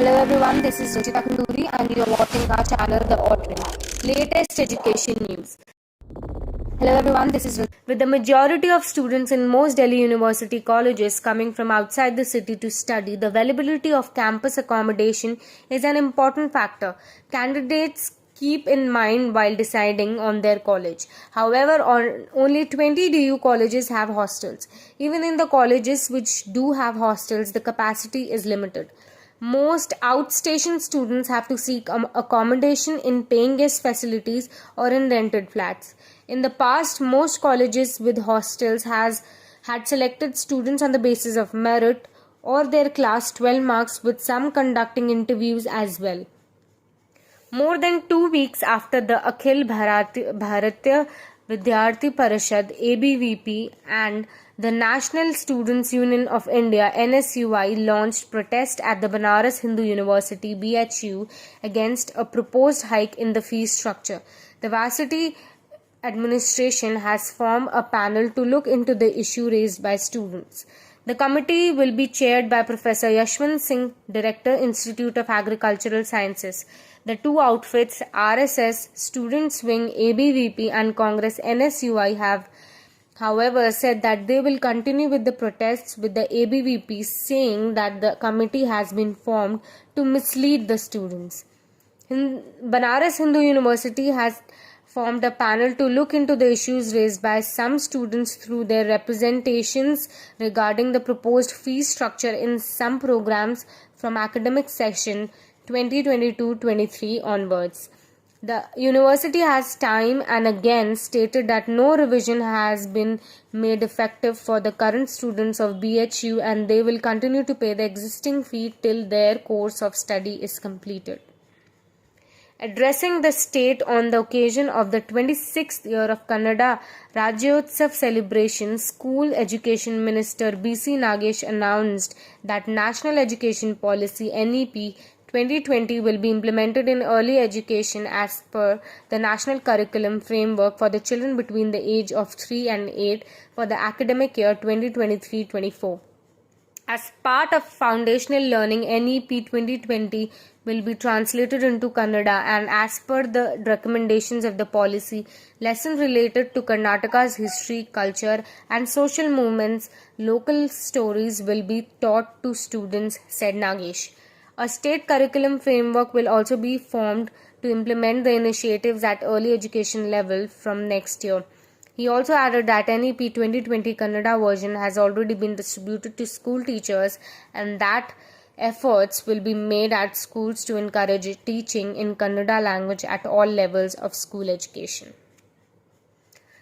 Hello everyone, this is Ruchita Kanduri and you are watching our channel The Ordering. Latest education news. Hello everyone, this is Ruchita. With the majority of students in most Delhi university colleges coming from outside the city to study, the availability of campus accommodation is an important factor. Candidates keep in mind while deciding on their college. However, only 20 DU colleges have hostels. Even in the colleges which do have hostels, the capacity is limited. Most outstation students have to seek accommodation in paying guest facilities or in rented flats. In the past, most colleges with hostels had selected students on the basis of merit or their class 12 marks, with some conducting interviews as well. More than 2 weeks after the Akhil Bharatiya Vidyarthi Parishad (ABVP) and the National Students Union of India (NSUI) launched protest at the Banaras Hindu University (BHU) against a proposed hike in the fee structure. The varsity administration has formed a panel to look into the issue raised by students. The committee will be chaired by Professor Yashwant Singh, Director, Institute of Agricultural Sciences. The two outfits, RSS, Students Wing, ABVP and Congress NSUI, have however said that they will continue with the protests, with the ABVP saying that the committee has been formed to mislead the students. Banaras Hindu University has formed a panel to look into the issues raised by some students through their representations regarding the proposed fee structure in some programs from academic session 2022-23 onwards. The university has time and again stated that no revision has been made effective for the current students of BHU and they will continue to pay the existing fee till their course of study is completed. Addressing the state on the occasion of the 26th year of Kannada Rajyotsav celebration, School Education Minister B.C. Nagesh announced that National Education Policy (NEP) 2020 will be implemented in early education as per the National Curriculum Framework for the children between the age of 3 and 8 for the academic year 2023-24. As part of foundational learning, NEP 2020 will be translated into Kannada, and as per the recommendations of the policy, lessons related to Karnataka's history, culture and social movements, local stories will be taught to students, said Nagesh. A state curriculum framework will also be formed to implement the initiatives at early education level from next year. He also added that NEP 2020 Kannada version has already been distributed to school teachers and that efforts will be made at schools to encourage teaching in Kannada language at all levels of school education.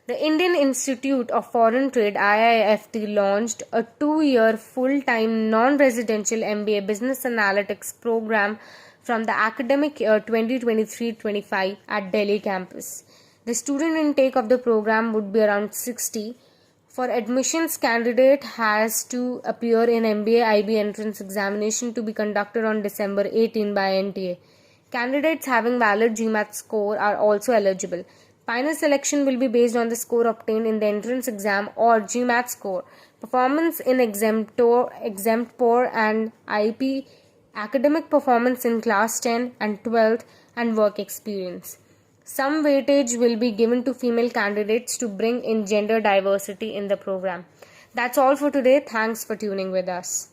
The Indian Institute of Foreign Trade (IIFT) launched a 2-year full-time non-residential MBA Business Analytics program from the academic year 2023-25 at Delhi campus. The student intake of the program would be around 60. For admissions, candidate has to appear in MBA IB entrance examination to be conducted on December 18 by NTA. Candidates having valid GMAT score are also eligible. Final selection will be based on the score obtained in the entrance exam or GMAT score, performance in exempt POR and IP, academic performance in class 10 and 12th, and work experience. Some weightage will be given to female candidates to bring in gender diversity in the program. That's all for today. Thanks for tuning with us.